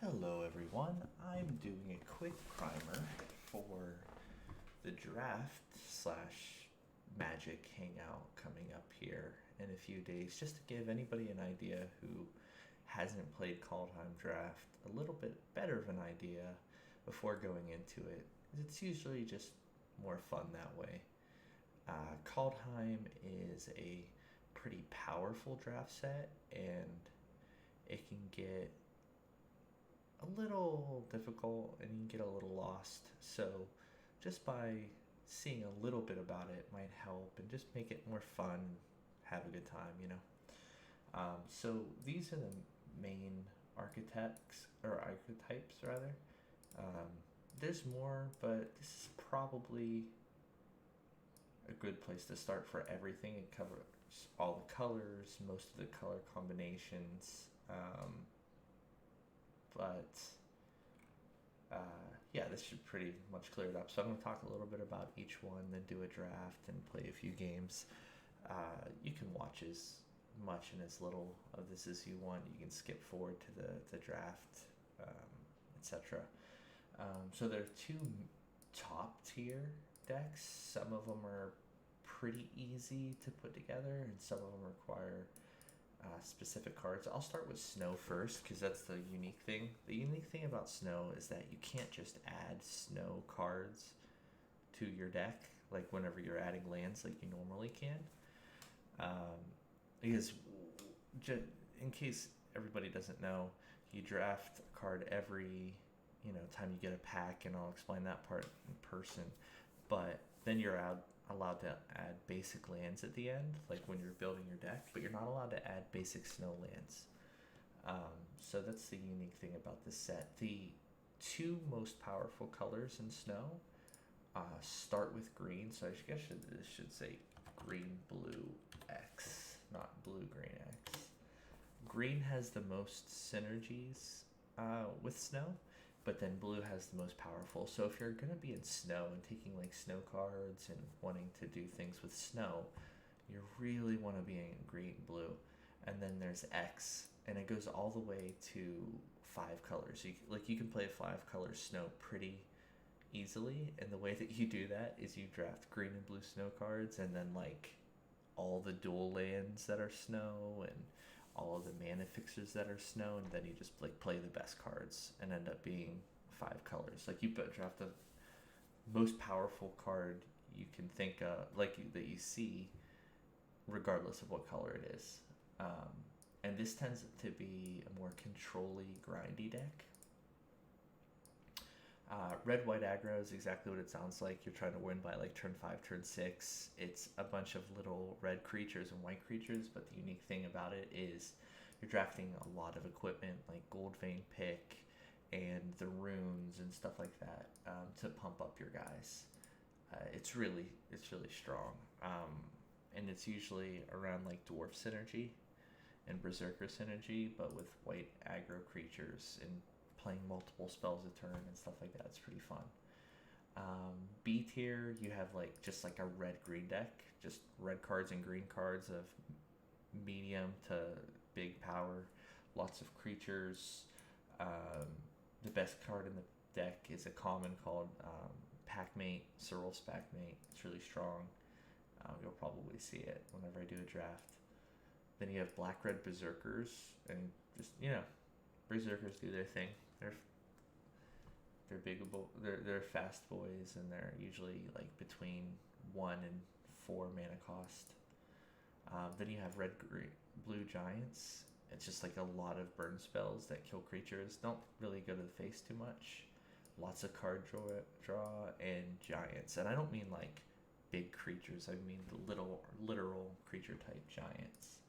Hello everyone, I'm doing a quick primer for the draft slash magic hangout coming up here in a few days, just to give anybody an idea who hasn't played Kaldheim Draft a little bit better of an idea before going into it. It's usually just more fun that way. Kaldheim is a pretty powerful draft set, and it can get a little difficult and you can get a little lost. So, just by seeing a little bit about it might help and just make it more fun, have a good time. So, these are the main archetypes rather. Um, there's more, but this is probably a good place to start for everything. It covers all the colors, most of the color combinations. But yeah, this should pretty much clear it up. So I'm going to talk a little bit about each one, then do a draft and play a few games. You can watch as much and as little of this as you want. You can skip forward to the draft, etc. So there are two top tier decks. Some of them are pretty easy to put together, and some of them require specific cards. I'll start with snow first because that's the unique thing. The unique thing about snow is that you can't just add snow cards to your deck like whenever you're adding lands like you normally can. Because in case everybody doesn't know, you draft a card every time you get a pack, and I'll explain that part in person. But then you're allowed to add basic lands at the end, like when you're building your deck, but you're not allowed to add basic snow lands. So that's the unique thing about this set. The two most powerful colors in snow start with green, so I guess this should say green blue X, not blue green X. Green has the most synergies with snow, but then blue has the most powerful. So if you're going to be in snow and taking like snow cards and wanting to do things with snow, you really want to be in green blue. And then there's X, and it goes all the way to 5 colors. You can play 5 color snow pretty easily, and the way that you do that is you draft green and blue snow cards, and then like all the dual lands that are snow and all of the mana fixers that are snow, and then you just like play the best cards and end up being 5 colors. Like you draft the most powerful card you can think of, that you see, regardless of what color it is. And this tends to be a more control-y, grindy deck. Red white aggro is exactly what it sounds like. You're trying to win by like turn 5, turn 6. It's a bunch of little red creatures and white creatures, but the unique thing about it is you're drafting a lot of equipment like Gold Vein Pick and the runes and stuff like that to pump up your guys. It's really strong, and it's usually around like dwarf synergy and berserker synergy, but with white aggro creatures and playing multiple spells a turn and stuff like that. It's pretty fun. B tier, you have just like a red green deck, just red cards and green cards of medium to big power, lots of creatures. The best card in the deck is a common called Packmate, Cyril's Packmate. It's really strong. You'll probably see it whenever I do a draft. Then you have black red berserkers, and just berserkers do their thing. They're big. They're fast boys, and they're usually like between 1 and 4 mana cost. Then you have red blue giants. It's just like a lot of burn spells that kill creatures. Don't really go to the face too much. Lots of card draw and giants, and I don't mean like big creatures. I mean the literal creature type giants.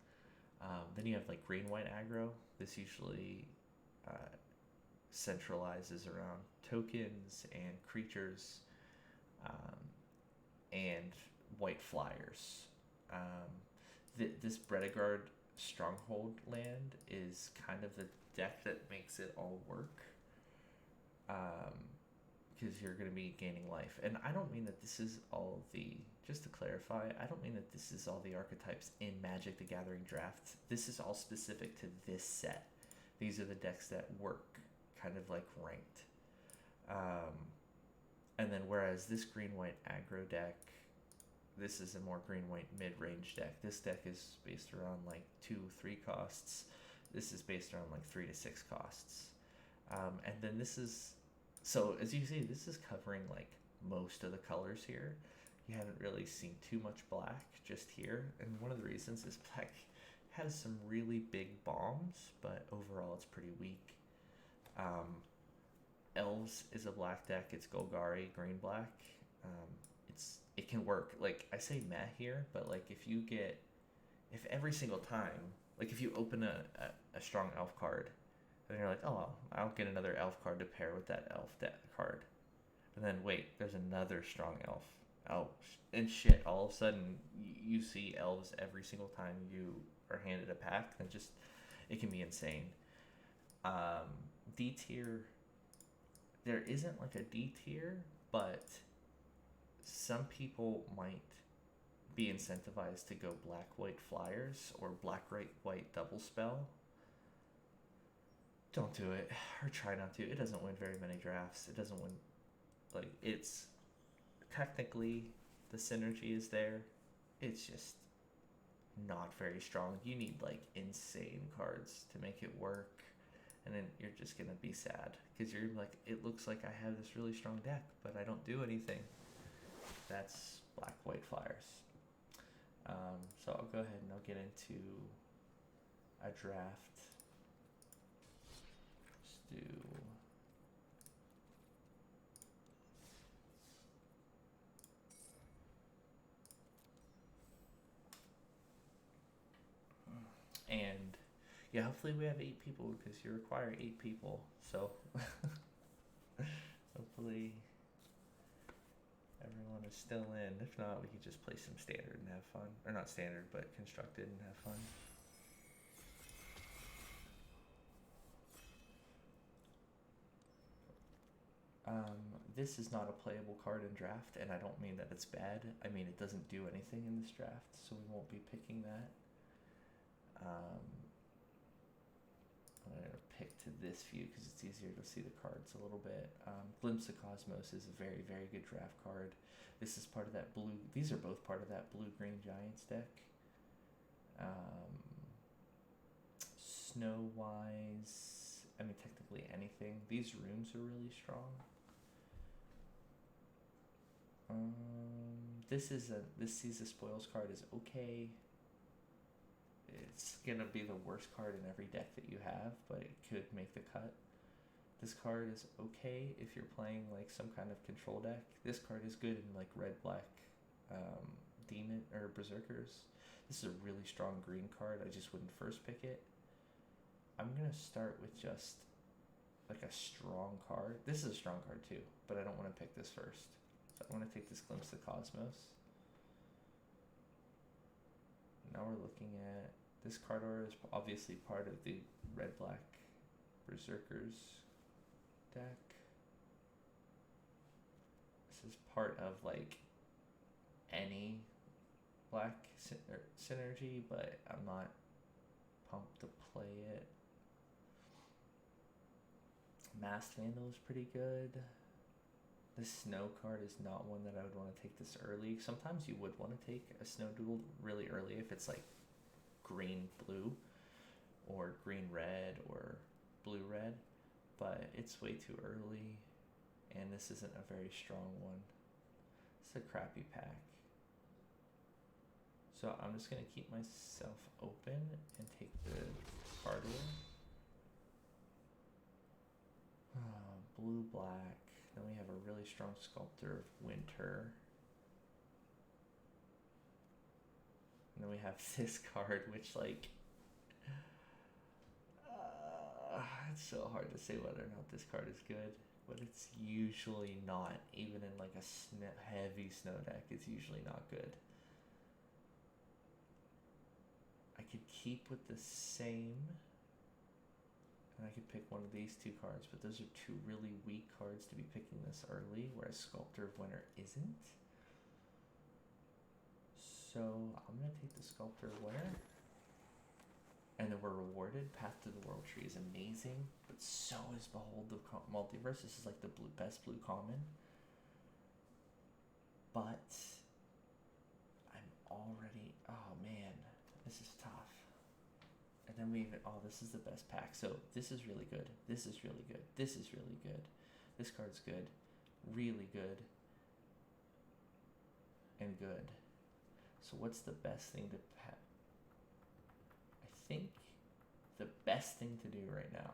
Then you have like green white aggro. This usually centralizes around tokens and creatures, and white flyers. This Bredegard Stronghold land is kind of the deck that makes it all work, because you're going to be gaining life. And I don't mean that this is all the, just to clarify, I don't mean that this is all the archetypes in Magic the Gathering draft. This is all specific to this set. These are the decks that work kind of like ranked. Um, and then whereas this green-white aggro deck, this is a more green-white mid-range deck. This deck is based around like 2-3 costs. This is based around like 3-6 costs. And then this is, so as you see, this is covering like most of the colors here. You haven't really seen too much black just here. And one of the reasons is black has some really big bombs, but overall it's pretty weak. Elves is a black deck. It's Golgari, green black. It can work. Like, I say meh here, but like if every single time, like if you open a strong elf card, and you're like, oh, I'll get another elf card to pair with that elf card. And then wait, there's another strong elf. Oh, and shit, all of a sudden you see elves every single time you are handed a pack. And just, it can be insane. D tier, there isn't like a D tier, but some people might be incentivized to go black-white flyers or black-white double spell. Don't do it, or try not to. It doesn't win very many drafts. It doesn't win, like, it's technically the synergy is there. It's just not very strong. You need like insane cards to make it work, and then you're just gonna be sad because you're like, it looks like I have this really strong deck, but I don't do anything. That's black-white flyers. So I'll go ahead and I'll get into a draft. Let's do and yeah, hopefully we have 8 people because you require 8 people. So hopefully everyone is still in. If not, we can just play some standard and have fun. Or not standard, but constructed and have fun. This is not a playable card in draft, and I don't mean that it's bad. I mean, it doesn't do anything in this draft, so we won't be picking that. I'm going to pick to this view because it's easier to see the cards a little bit. Glimpse of Cosmos is a very, very good draft card. This is part of that blue. These are both part of that blue-green Giants deck. Snow-wise, I mean, technically anything. These runes are really strong. This Sees the Spoils card is okay. It's gonna be the worst card in every deck that you have, but it could make the cut. This card is okay if you're playing like some kind of control deck. This card is good in like red-black demon or berserkers. This is a really strong green card. I just wouldn't first pick it. I'm gonna start with just like a strong card. This is a strong card too, but I don't want to pick this first. So I want to take this Glimpse of Cosmos. Now we're looking at this card order is obviously part of the red-black berserkers deck. This is part of like any black synergy, but I'm not pumped to play it. Masked Vandal is pretty good. This snow card is not one that I would want to take this early. Sometimes you would want to take a snow duel really early if it's like green blue or green red or blue red, but it's way too early, and this isn't a very strong one. It's a crappy pack. So I'm just gonna keep myself open and take the card away. Blue black. Then we have a really strong Sculptor of Winter. And then we have this card, which like, it's so hard to say whether or not this card is good, but it's usually not. Even in like a heavy snow deck, it's usually not good. I could keep with the same, and I could pick one of these 2 cards, but those are 2 really weak cards to be picking this early, whereas Sculptor of Winter isn't. So I'm going to take the Sculptor of Winter, and then we're rewarded. Path to the World Tree is amazing, but so is Behold the Multiverse. This is like the best blue common. But I'm already, oh man, this is tough. And then we even, oh, this is the best pack. So this is really good. This is really good. This is really good. This card's good. Really good. And good. So what's the best thing to pack? I think the best thing to do right now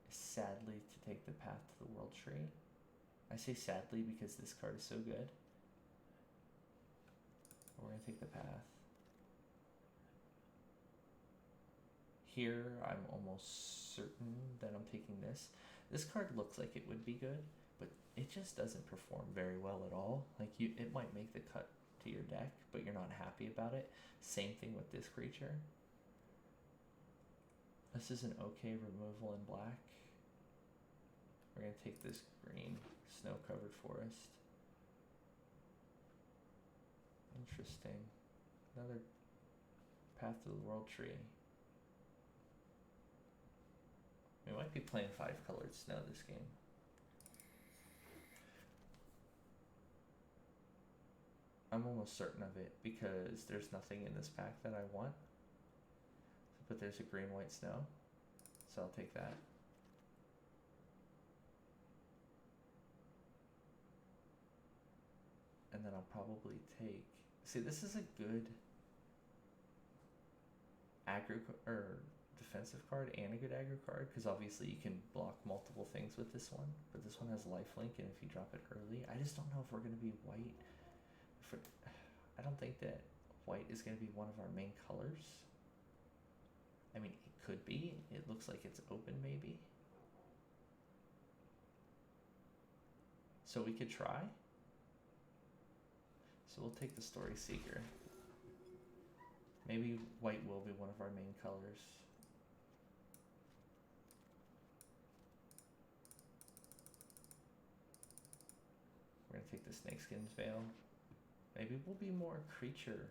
is sadly to take the Path to the World Tree. I say sadly because this card is so good. We're going to take the path. Here, I'm almost certain that I'm taking this. This card looks like it would be good, but it just doesn't perform very well at all. Like, it might make the cut to your deck, but you're not happy about it. Same thing with this creature. This is an okay removal in black. We're going to take this green, snow-covered forest. Interesting. Another Path to the World Tree. We might be playing 5-colored snow this game. I'm almost certain of it because there's nothing in this pack that I want. But there's a green-white snow, so I'll take that. And then I'll probably take... See, this is a good aggro or defensive card and a good aggro card, because obviously you can block multiple things with this one, but this one has lifelink, and if you drop it early, I just don't know if we're going to be white. I don't think that white is going to be one of our main colors. I mean, it could be. It looks like it's open, maybe. So we could try. So we'll take the Story Seeker. Maybe white will be one of our main colors. We're going to take the Snakeskin's Veil. Maybe we'll be more creature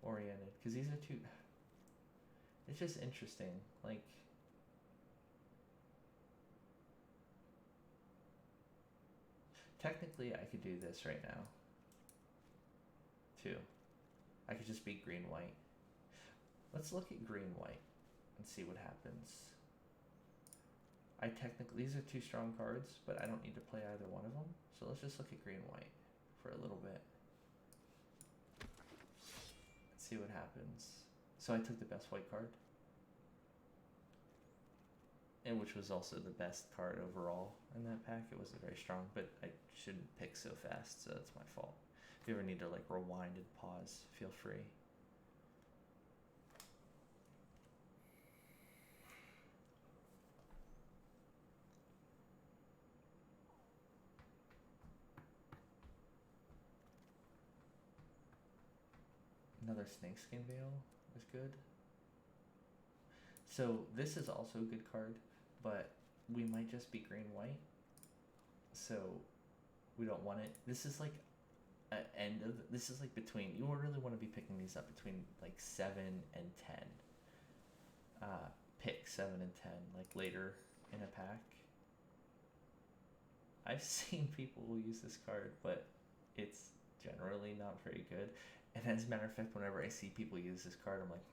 oriented, because these are two... It's just interesting, like... Technically, I could do this right now. Too. I could just be green-white. Let's look at green-white and see what happens. These are two strong cards, but I don't need to play either one of them. So let's just look at green-white for a little bit. Let's see what happens. So I took the best white card. And which was also the best card overall in that pack. It wasn't very strong, but I shouldn't pick so fast, so that's my fault. If you ever need to like rewind and pause, feel free. Another Snakeskin Veil is good. So this is also a good card, but we might just be green-white. So we don't want it. This is like this is like between, you really want to be picking these up between like 7 and 10. Pick 7 and 10, like later in a pack. I've seen people use this card, but it's generally not very good. And as a matter of fact, whenever I see people use this card, I'm like,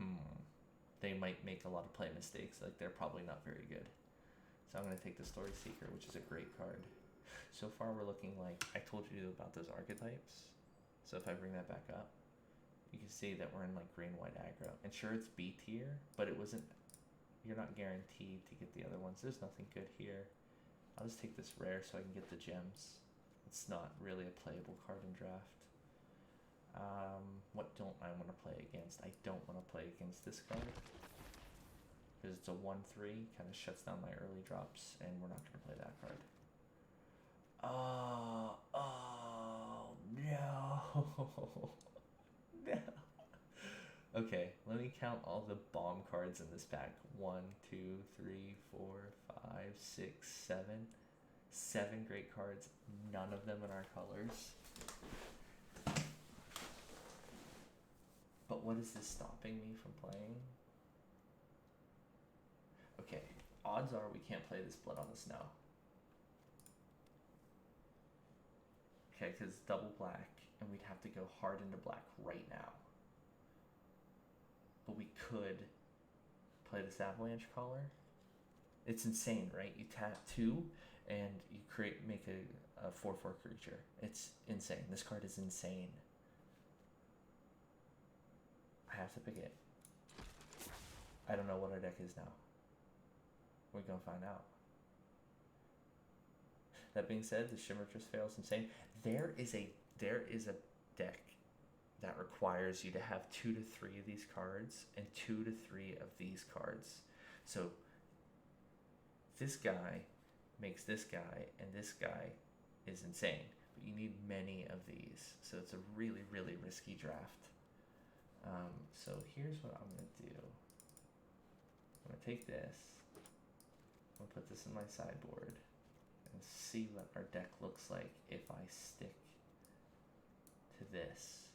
they might make a lot of play mistakes. Like, they're probably not very good. So I'm going to take the Story Seeker, which is a great card. So far, we're looking like, I told you about those archetypes. So if I bring that back up, you can see that we're in like green-white aggro. And sure, it's B tier, but it wasn't, you're not guaranteed to get the other ones. There's nothing good here. I'll just take this rare so I can get the gems. It's not really a playable card in draft. What don't I want to play against? I don't want to play against this card. Because it's a 1-3, kind of shuts down my early drops, and we're not going to play that card. Oh, no. No. Okay, let me count all the bomb cards in this pack. 1, 2, 3, 4, 5, 6, 7. 7 great cards, none of them in our colors. But what is this stopping me from playing? Okay, odds are we can't play this Blood on the Snow. Okay, because it's double black, and we'd have to go hard into black right now. But we could play this Avalanche Caller. It's insane, right? You tap 2, and you make a 4/4 creature. It's insane. This card is insane. I have to pick it. I don't know what our deck is now. We're gonna find out. That being said, the Shimmer just fails insane. There is a deck that requires you to have 2 to 3 of these cards and 2 to 3 of these cards. So this guy makes this guy, and this guy is insane. But you need many of these, so it's a really, really risky draft. So here's what I'm gonna do. I'm gonna take this. I'm gonna put this in my sideboard and see what our deck looks like if I stick to this.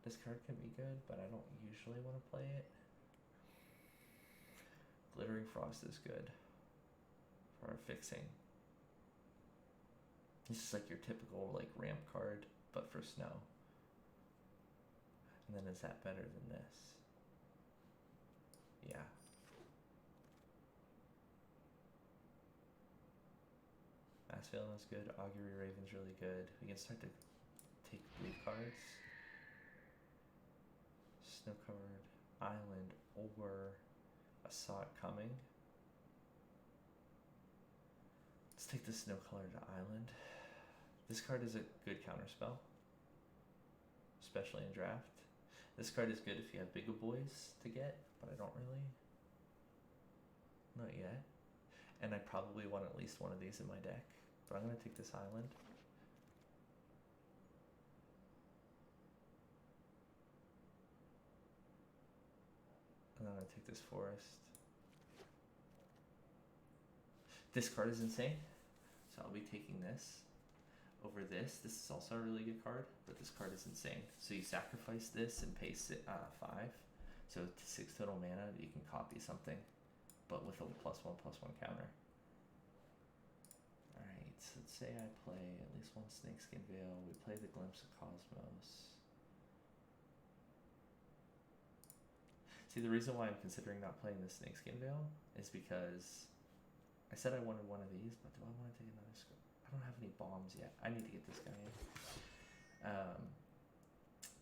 This card can be good, but I don't usually want to play it. Glittering Frost is good for our fixing. It's just like your typical like ramp card, but for snow. And then is that better than this? Yeah. Mass Feeling is good. Augury Raven's really good. We can start to take blue cards. Snow-covered island, or I saw it coming. Let's take the snow-colored island. This card is a good counterspell, especially in draft. This card is good if you have bigger boys to get, but I don't really. Not yet. And I probably want at least one of these in my deck. But I'm going to take this island. And I'm going to take this forest. This card is insane. So I'll be taking this over this. This is also a really good card, but this card is insane. So you sacrifice this and pay 5. So to 6 total mana, you can copy something, but with a +1/+1 counter. Alright, so let's say I play at least one Snakeskin Veil. We play the Glimpse of Cosmos. See, the reason why I'm considering not playing the Snakeskin Veil is because I said I wanted one of these, but do I want to take another scope? I don't have any bombs yet. I need to get this guy in.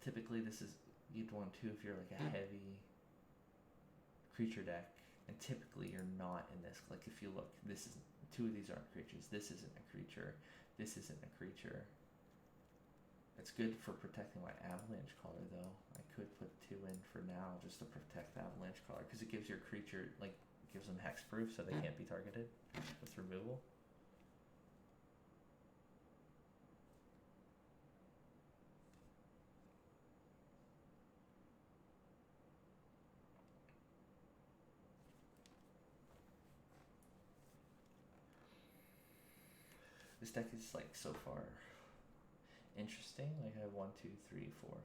Typically, this is, you'd want to if you're like a heavy creature deck, and typically you're not in this. Like if you look, this is 2 of these aren't creatures. This isn't a creature. This isn't a creature. It's good for protecting my Avalanche Caller, though. I could put 2 in for now just to protect the Avalanche Caller, because it gives your creature, like, gives them hexproof so they can't be targeted with removal. This deck is like so far interesting. Like I have 1, 2, 3, 4,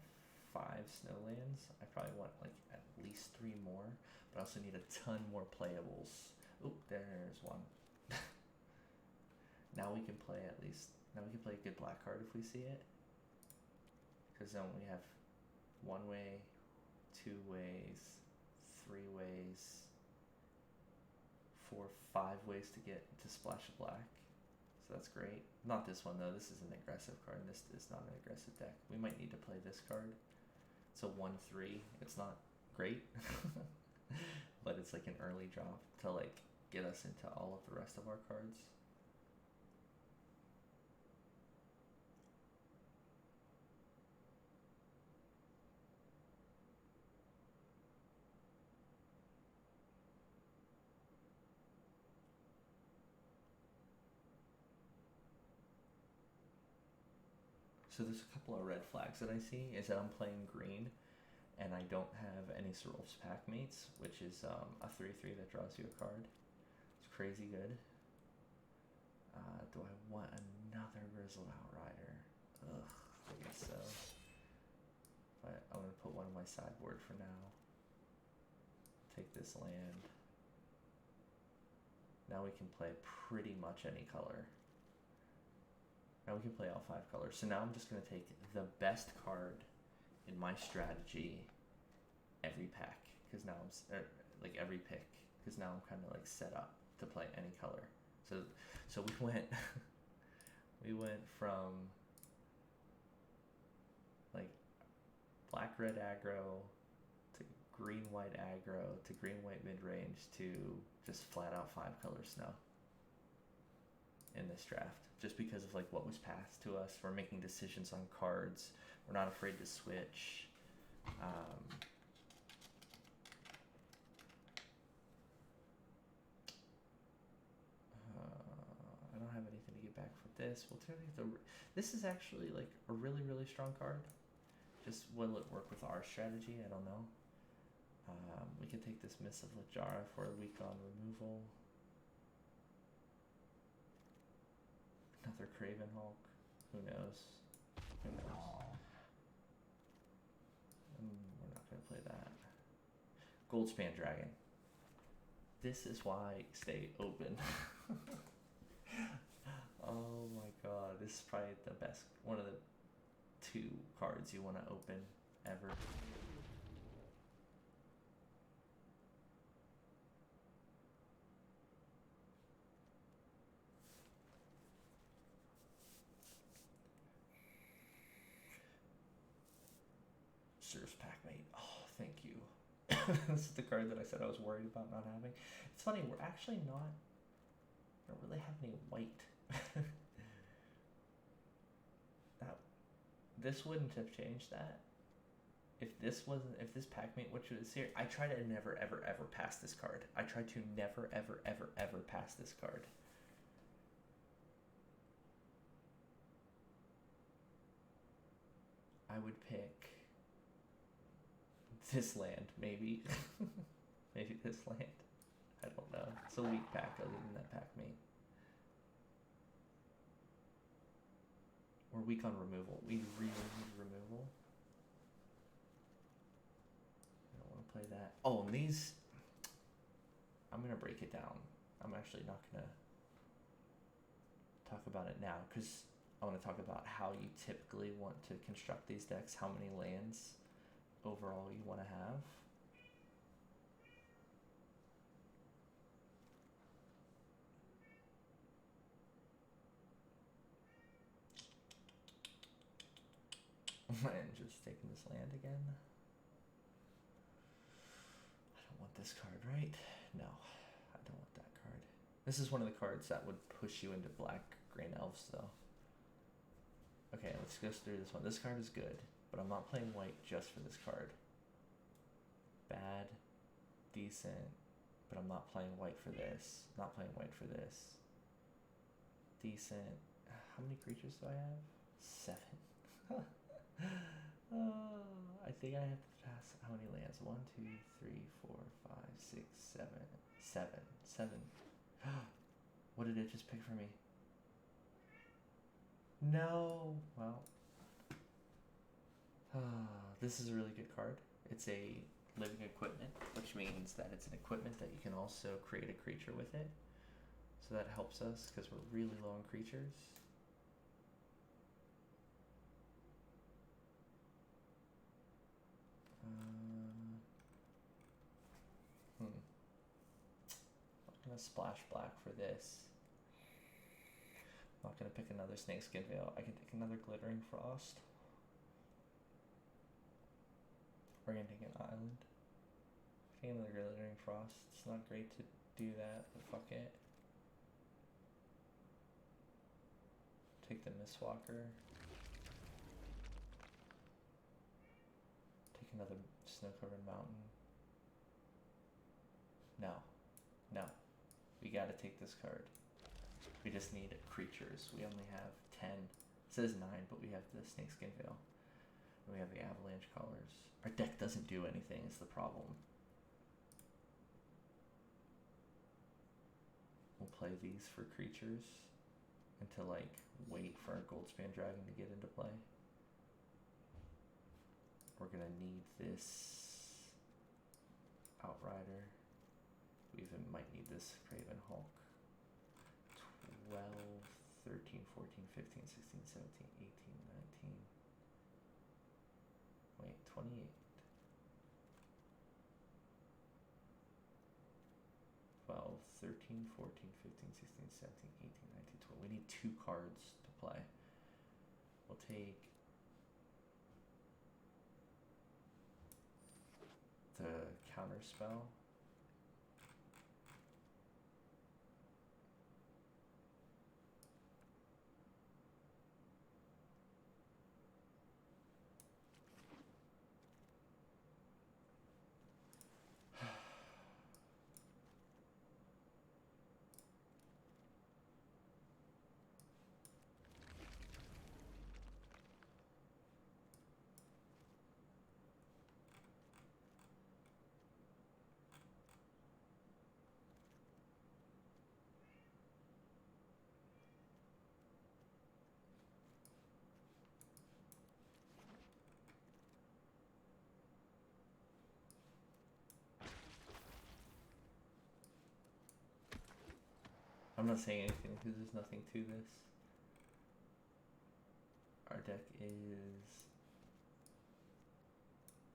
5 snowlands. I probably want like at least 3 more, but I also need a ton more playables. Oh, there's one. Now we can play at least. Now we can play a good black card if we see it. Because then we have 1 way, 2 ways, 3 ways, 4, 5 ways to get to splash a black. So that's great. Not this one though. This is an aggressive card. And this is not an aggressive deck. We might need to play this card. It's a 1/3. It's not great, but it's like an early drop to like get us into all of the rest of our cards. So there's a couple of red flags that I see is that I'm playing green and I don't have any Serulf's Pack Mates, which is a 3/3 that draws you a card. It's crazy good. Do I want another Grizzled Outrider? Ugh, I guess so. If but I'm gonna put one on my sideboard for now. Take this land. Now we can play pretty much any color. Now we can play all 5 colors. So now I'm just gonna take the best card in my strategy every pack, because now I'm like every pick, because now I'm kind of like set up to play any color. So we went we went from like black red aggro to green white aggro to green white mid range to just flat out 5 color snow in this draft, just because of like what was passed to us. We're making decisions on cards. We're not afraid to switch. I don't have anything to get back for this. We'll turn it. This is actually like a really, really strong card. Just will it work with our strategy? I don't know. We can take this Miss of Lajara for a week on removal. Another Craven Hulk. Who knows? Who knows? We're not going to play that. Goldspan Dragon. This is why stay open. Oh my god. This is probably the best. One of the 2 cards you want to open ever. Surf's Packmate. Oh, thank you. This is the card that I said I was worried about not having. It's funny, we're actually not. I don't really have any white. This wouldn't have changed that. If this Packmate, which was here, I try to never, ever, ever pass this card. I try to never, ever, ever, ever pass this card. I would pick this land, maybe. Maybe this land. I don't know. It's a weak pack other than that Packmate. We're weak on removal. We really need removal. I don't want to play that. Oh, and these... I'm going to break it down. I'm actually not going to talk about it now, because I want to talk about how you typically want to construct these decks, how many lands overall you want to have. And just taking this land again. I don't want this card, right? No, I don't want that card. This is one of the cards that would push you into black green elves, though. Okay, let's go through this one. This card is good, but I'm not playing white just for this card. Bad, decent, but I'm not playing white for this. Not playing white for this. Decent. How many creatures do I have? 7. I think I have to pass how many lands? 1, 2, 3, 4, 5, 6, 7. 7. What did it just pick for me? No. Well, this is a really good card. It's a living equipment, which means that it's an equipment that you can also create a creature with it. So that helps us because we're really low on creatures. I'm gonna splash black for this. I'm not gonna pick another Snakeskin Veil. I can take another Glittering Frost. We're gonna take an island. Take another Glittering Frost. It's not great to do that, but fuck it. Take the Mistwalker. Take another Snow-Covered Mountain. No. No. We gotta take this card. We just need creatures. We only have 10. It says 9, but we have the Snakeskin Veil. And we have the Avalanche Colors. Our deck doesn't do anything is the problem. We'll play these for creatures and to like wait for our Goldspan Dragon to get into play. We're gonna need this Outrider. We even might need this Craven Hulk. 12, 13, 14, 15, 16, 17, 18, 19. Wait, 28. 12, 13, 14, 15, 16, 17, 18, 19, 20. We need 2 cards to play. We'll take the counter spell. I'm not saying anything because there's nothing to this. Our deck is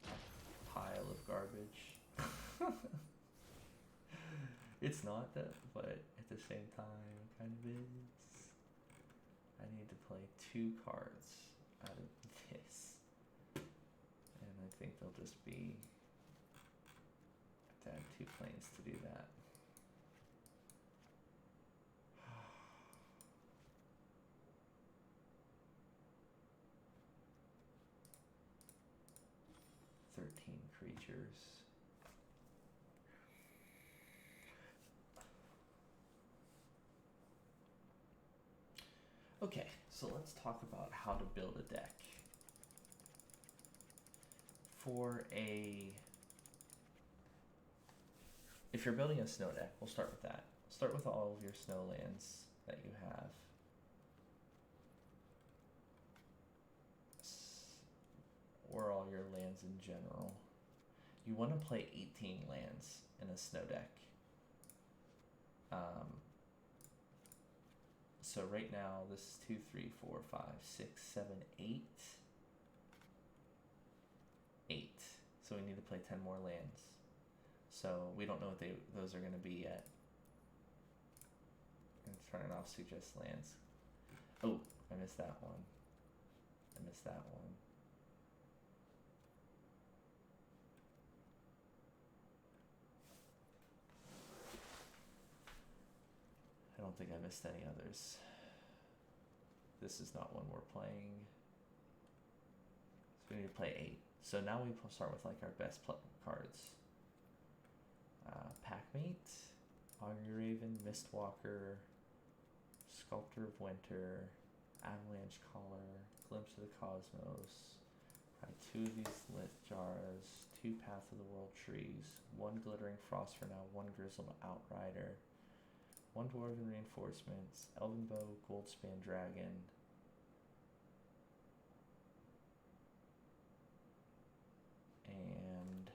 a pile of garbage. It's not that, but at the same time, it kind of is. I need to play 2 cards out of this. And I think they'll just be... I have to have 2 planes to do that. Creatures. Okay, so let's talk about how to build a deck. If you're building a snow deck, we'll start with that. Start with all of your snow lands that you have. Or all your lands in general. You want to play 18 lands in a snow deck. So right now, this is 2, 3, 4, 5, 6, 7, 8. 8. So we need to play 10 more lands. So we don't know what those are going to be yet. I'm turning off suggest lands. Oh, I missed that one. I missed that one. I don't think I missed any others. This is not one we're playing. So we need to play 8. So now we start with like our best cards. Packmate, Augury Raven, Mistwalker, Sculptor of Winter, Avalanche Caller, Glimpse of the Cosmos. Probably 2 of these Lith Jars, 2 Path of the World Trees, 1 Glittering Frost for now, 1 Grizzled Outrider, 1 Dwarven Reinforcements, Elven Bow, Goldspan Dragon, and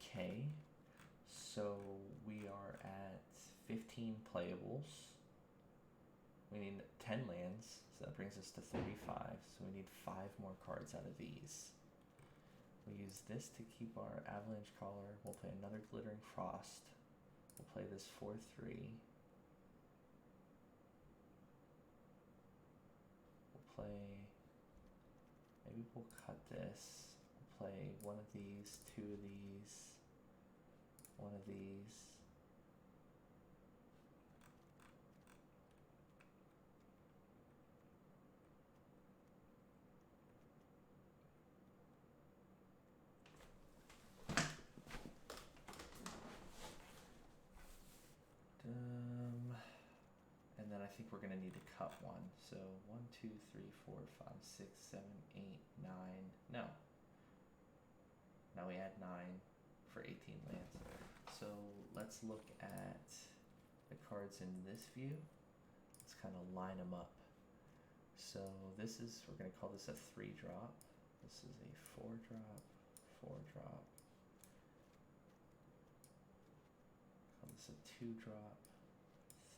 okay, so we are at 15 playables. We need 10 lands, so that brings us to 35. So we need 5 more cards out of these. We use this to keep our Avalanche Caller. We'll play another Glittering Frost. We'll play this 4/3. We'll play... Maybe we'll cut this. We'll play 1 of these, 2 of these, 1 of these. And then I think we're going to need to cut 1. So 1, 2, 3, 4, 5, 6, 7, 8, 9. No. Now we add 9 for 18 lands. So let's look at the cards in this view. Let's kind of line them up. So this is, we're going to call this a 3-drop. This is a 4-drop, 4-drop. Call this a 2-drop,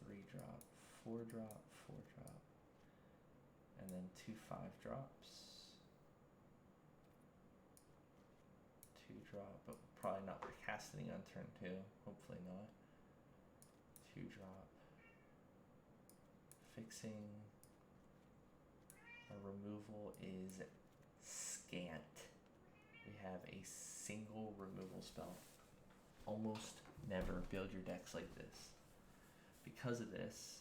3-drop, 4-drop, 4-drop. And then 2 5-drops. 2-drop, but probably not casting on turn 2. Hopefully not. 2-drop. Fixing. Our removal is scant. We have a single removal spell. Almost never build your decks like this. Because of this,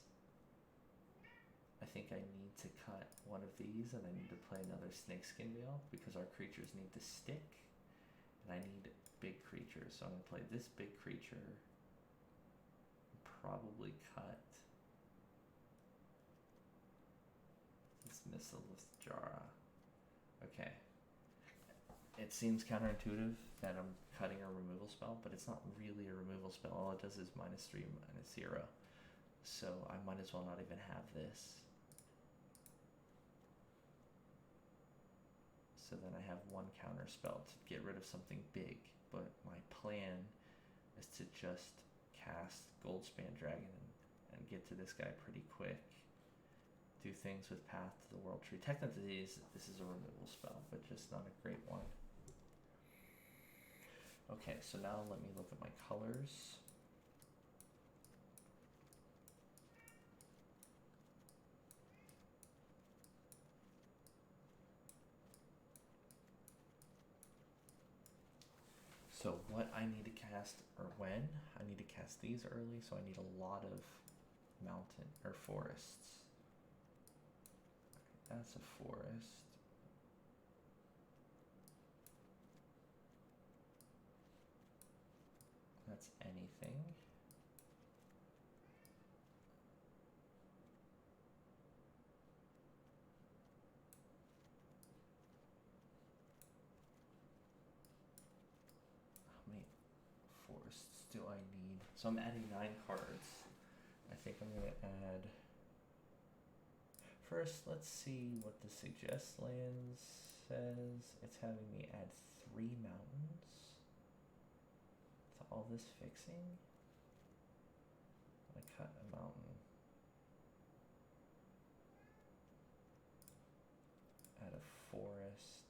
I think I need to cut one of these and I need to play another Snakeskin Veil because our creatures need to stick. And I need big creatures, so I'm going to play this big creature. Probably cut this Missilith Jara. Okay. It seems counterintuitive that I'm cutting a removal spell, but it's not really a removal spell. All it does is -3, -0. So I might as well not even have this. So then I have one counter spell to get rid of something big, but my plan is to just cast Goldspan Dragon and get to this guy pretty quick. Do things with Path to the World Tree. Technically, this is a removal spell, but just not a great one. Okay, so now let me look at my colors. So what I need to cast, or when, I need to cast these early, so I need a lot of mountain, or forests. Okay, that's a forest. That's anything. Forests do I need? So I'm adding 9 cards. I think I'm going to add... First, let's see what the Suggest Lands says. It's having me add 3 mountains to all this fixing. I'm going to cut a mountain. Add a forest.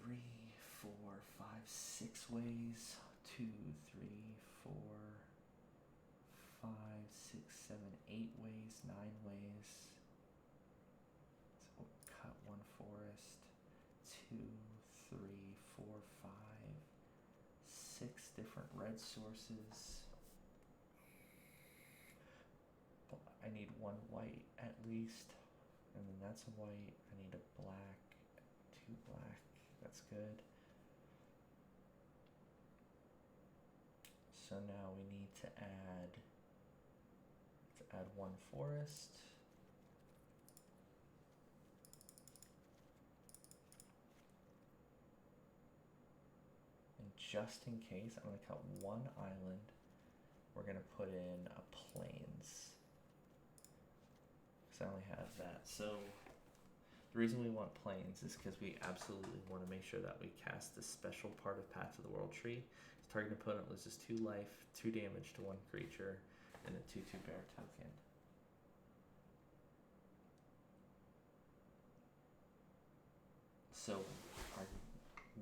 Three, 4, 5, 6 ways. 2, 3, 4, 5, 6, 7, 8 ways. 9 ways. So we'll cut 1 forest. 2, 3, 4, 5, 6 different red sources. I need 1 white at least, and then that's a white. I need a black, 2 black. That's good. So now we need to add 1 forest. And just in case, I'm going to cut 1 island. We're going to put in a plains. Because I only have that. So the reason we want plains is because we absolutely want to make sure that we cast the special part of Path to the World Tree. Target opponent loses 2 life, 2 damage to 1 creature, and a 2/2 bear token. So our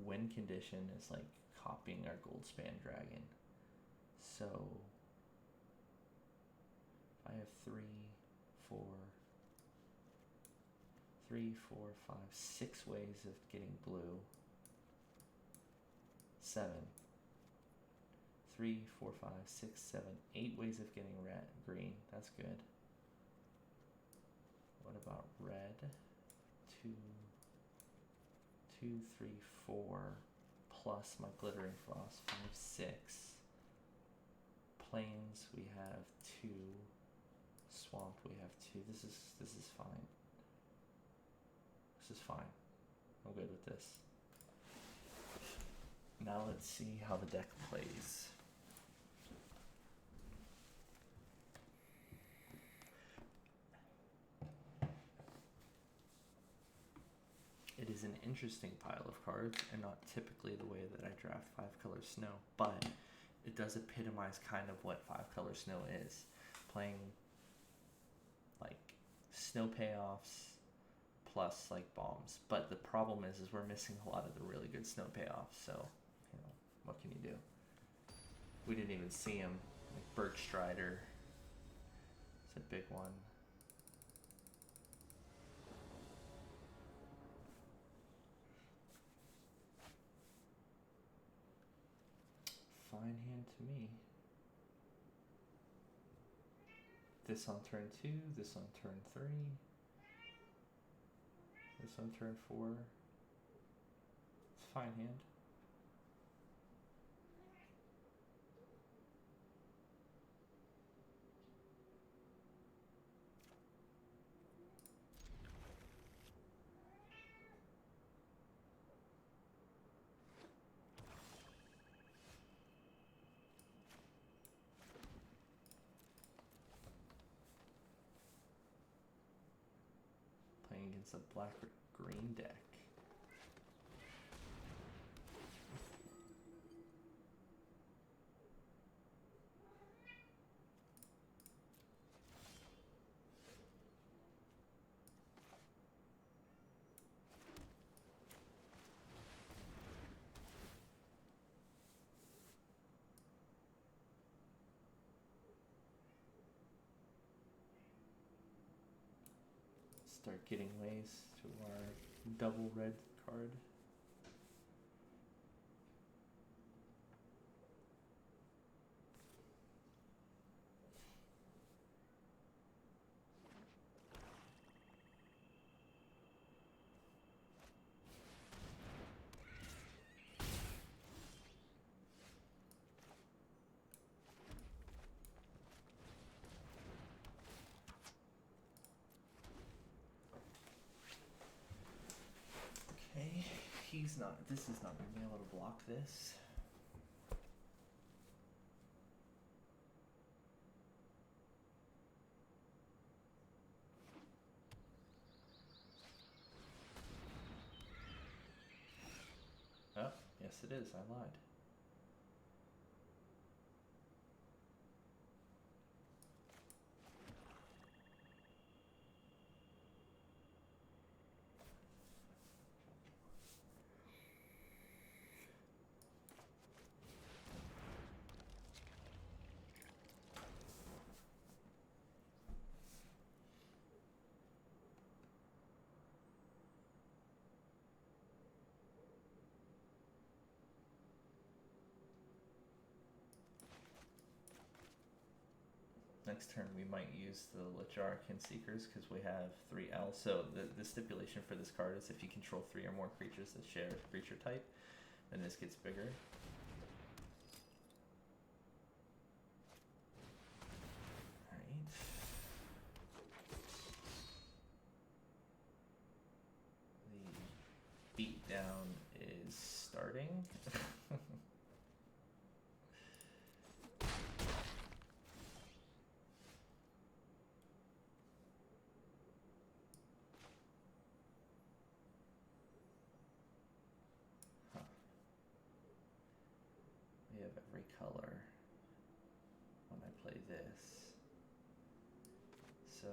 win condition is like copying our Goldspan Dragon. So if I have 3, 4, 5, 6 ways of getting blue. 7. 3, 4, 5, 6, 7, 8 ways of getting red, green. That's good. What about red? 2, 2, 3, 4, plus my glittering frost, 5, 6. Plains, we have 2. Swamp, we have 2. This is fine. This is fine. I'm good with this. Now let's see how the deck plays. It is an interesting pile of cards, and not typically the way that I draft 5-color snow, but it does epitomize kind of what 5-color snow is. Playing like snow payoffs plus like bombs. But the problem is we're missing a lot of the really good snow payoffs, so you know, what can you do? We didn't even see him. Like Birch Strider. It's a big one. Fine hand to me. This on turn 2, this on turn 3, this on turn 4. It's fine hand. Playing against a black or green deck. Start getting ways to our double red card. This is not going to be able to block this. Oh, yes it is, I lied. Next turn we might use the Lecharican Seekers because we have 3L. So the stipulation for this card is if you control 3 or more creatures that share creature type, then this gets bigger. Alright. The beatdown is starting. Every color when I play this. So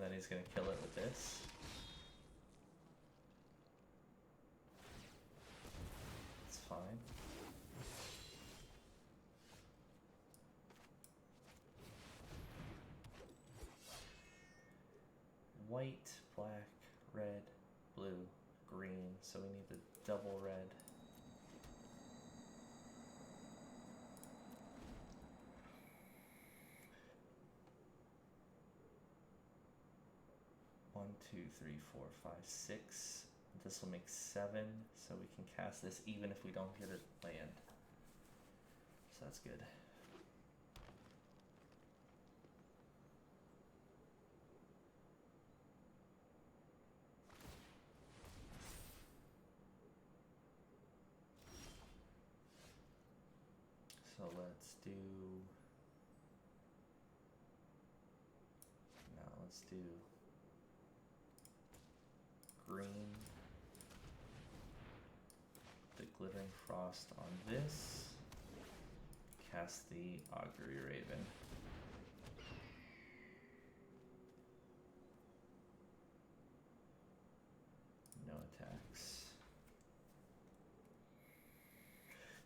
then he's gonna kill it with this. It's fine. White, black, red, blue, green. So we need the double red. One, two, three, four, five, six. This will make 7, so we can cast this even if we don't get a land. So that's good. So let's do, now let's do green, the glittering frost on this, cast the augury raven. No attacks.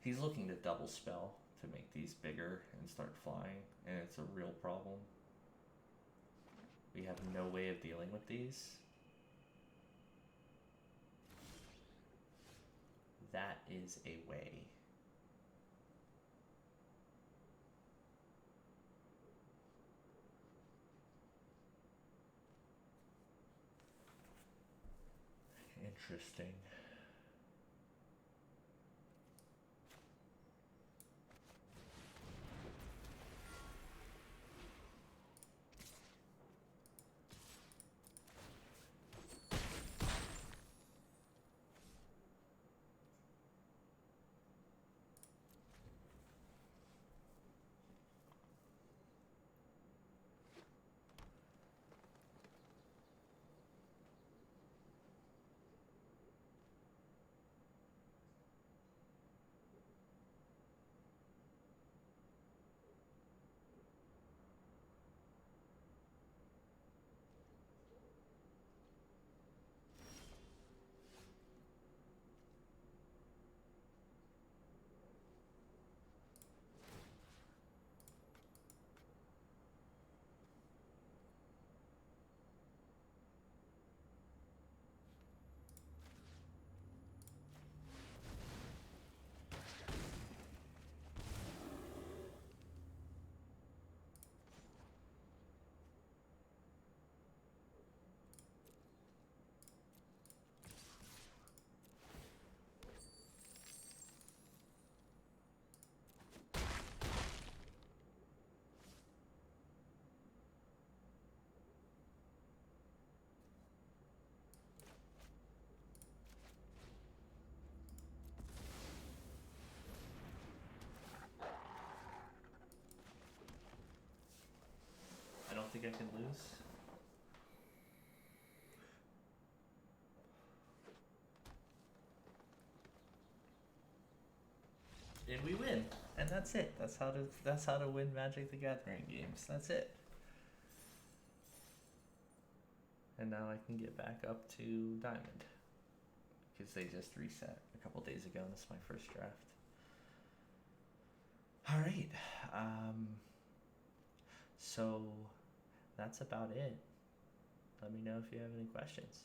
He's looking to double spell to make these bigger and start flying, and it's a real problem. We have no way of dealing with these. That is a way. Interesting. I don't think I can lose. And we win. And that's it. That's how to win Magic the Gathering games. That's it. And now I can get back up to Diamond. Because they just reset a couple days ago, and this is my first draft. Alright. So that's about it. Let me know if you have any questions.